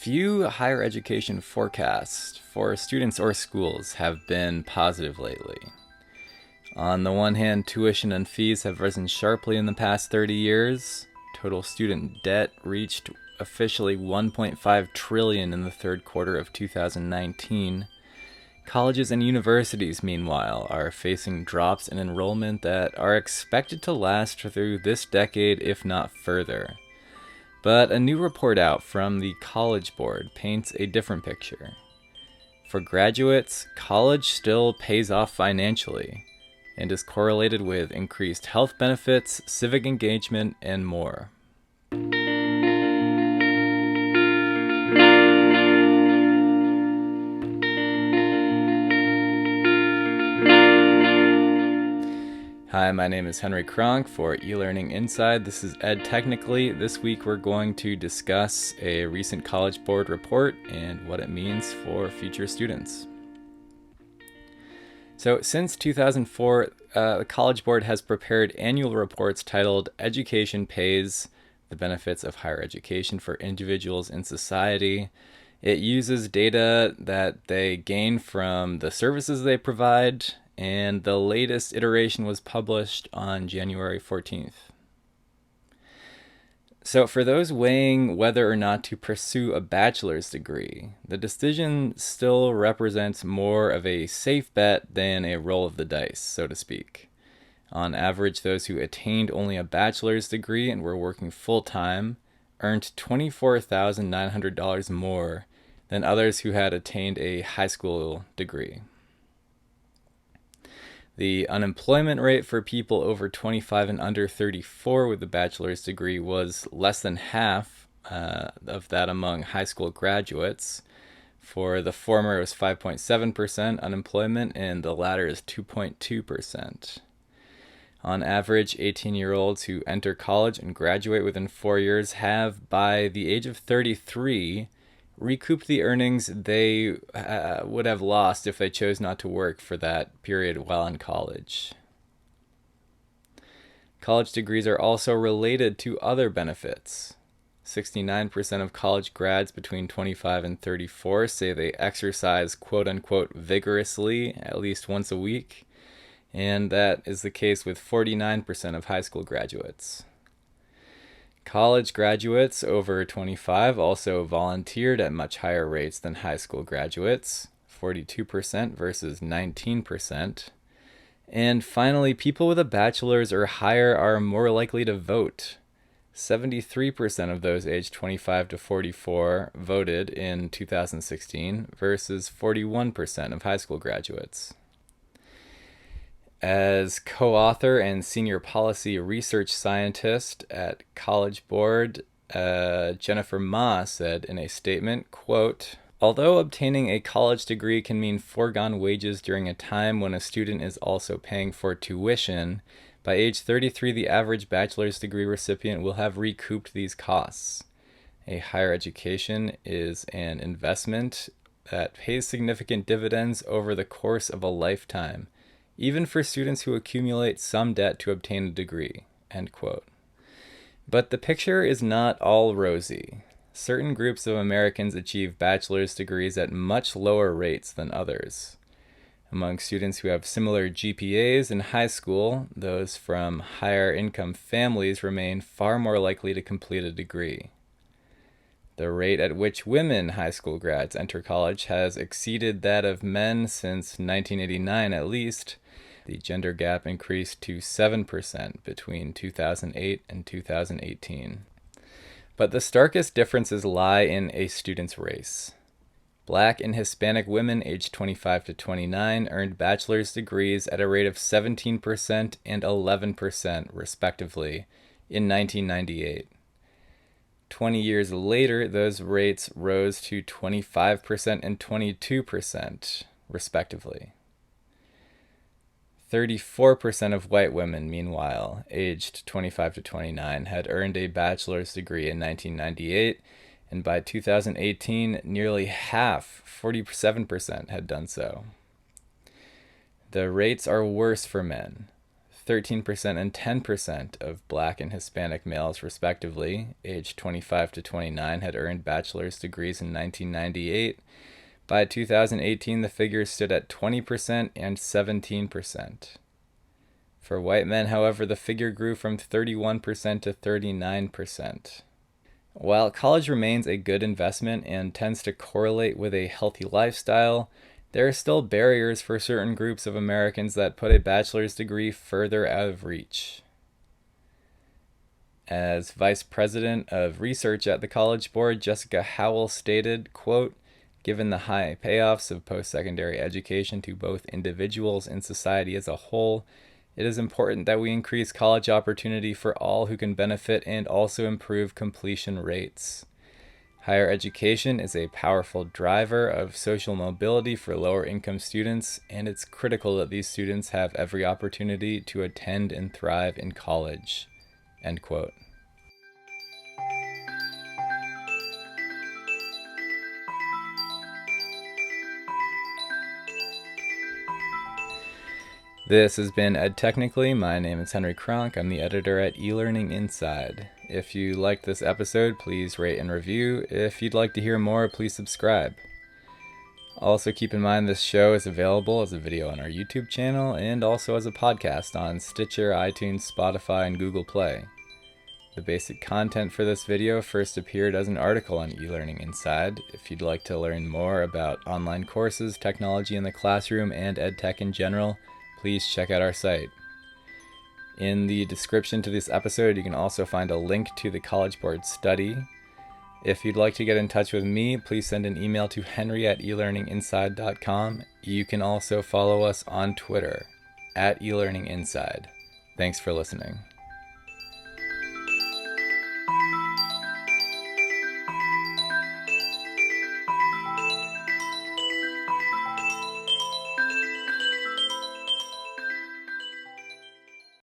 Few higher education forecasts for students or schools have been positive lately. On the one hand, tuition and fees have risen sharply in the past 30 years. Total student debt reached officially $1.5 trillion in the third quarter of 2019. Colleges and universities, meanwhile, are facing drops in enrollment that are expected to last through this decade, if not further. But a new report out from the College Board paints a different picture. For graduates, college still pays off financially and is correlated with increased health benefits, civic engagement, and more. Hi, my name is Henry Kronk for eLearning Inside. This is Ed Technically. This week we're going to discuss a recent College Board report and what it means for future students. So since 2004, the College Board has prepared annual reports titled Education Pays: The Benefits of Higher Education for Individuals in Society. It uses data that they gain from the services they provide, and the latest iteration was published on January 14th. So for those weighing whether or not to pursue a bachelor's degree, the decision still represents more of a safe bet than a roll of the dice, so to speak. On average, those who attained only a bachelor's degree and were working full-time earned $24,900 more than others who had attained a high school degree. The unemployment rate for people over 25 and under 34 with a bachelor's degree was less than half of that among high school graduates. For the former, it was 5.7% unemployment, and the latter is 2.2%. On average, 18-year-olds who enter college and graduate within 4 years have, by the age of 33, recouped the earnings they would have lost if they chose not to work for that period while in college. College degrees are also related to other benefits. 69% of college grads between 25 and 34 say they exercise quote-unquote vigorously at least once a week, and that is the case with 49% of high school graduates. College graduates over 25 also volunteered at much higher rates than high school graduates, 42% versus 19%. And finally, people with a bachelor's or higher are more likely to vote. 73% of those aged 25 to 44 voted in 2016 versus 41% of high school graduates. As co-author and senior policy research scientist at College Board, Jennifer Ma said in a statement, quote, "Although obtaining a college degree can mean foregone wages during a time when a student is also paying for tuition, by age 33 the average bachelor's degree recipient will have recouped these costs. A higher education is an investment that pays significant dividends over the course of a lifetime, even for students who accumulate some debt to obtain a degree," end quote. But the picture is not all rosy. Certain groups of Americans achieve bachelor's degrees at much lower rates than others. Among students who have similar GPAs in high school, those from higher income families remain far more likely to complete a degree. The rate at which women high school grads enter college has exceeded that of men since 1989 at least. The gender gap increased to 7% between 2008 and 2018. But the starkest differences lie in a student's race. Black and Hispanic women aged 25 to 29 earned bachelor's degrees at a rate of 17% and 11%, respectively, in 1998. 20 years later, those rates rose to 25% and 22%, respectively. 34% of white women, meanwhile, aged 25 to 29, had earned a bachelor's degree in 1998, and by 2018, nearly half, 47%, had done so. The rates are worse for men. 13% and 10% of Black and Hispanic males, respectively, aged 25 to 29, had earned bachelor's degrees in 1998. By 2018, the figures stood at 20% and 17%. For white men, however, the figure grew from 31% to 39%. While college remains a good investment and tends to correlate with a healthy lifestyle, there are still barriers for certain groups of Americans that put a bachelor's degree further out of reach. As Vice President of Research at the College Board, Jessica Howell stated, quote, "Given the high payoffs of post-secondary education to both individuals and society as a whole, it is important that we increase college opportunity for all who can benefit and also improve completion rates. Higher education is a powerful driver of social mobility for lower-income students, and it's critical that these students have every opportunity to attend and thrive in college." End quote. This has been Ed Technically. My name is Henry Kronk. I'm the editor at eLearning Inside. If you liked this episode, please rate and review. If you'd like to hear more, please subscribe. Also keep in mind this show is available as a video on our YouTube channel and also as a podcast on Stitcher, iTunes, Spotify, and Google Play. The basic content for this video first appeared as an article on eLearning Inside. If you'd like to learn more about online courses, technology in the classroom, and EdTech in general, please check out our site. In the description to this episode, you can also find a link to the College Board study. If you'd like to get in touch with me, please send an email to henry@elearninginside.com. You can also follow us on Twitter, @eLearninginside. Thanks for listening.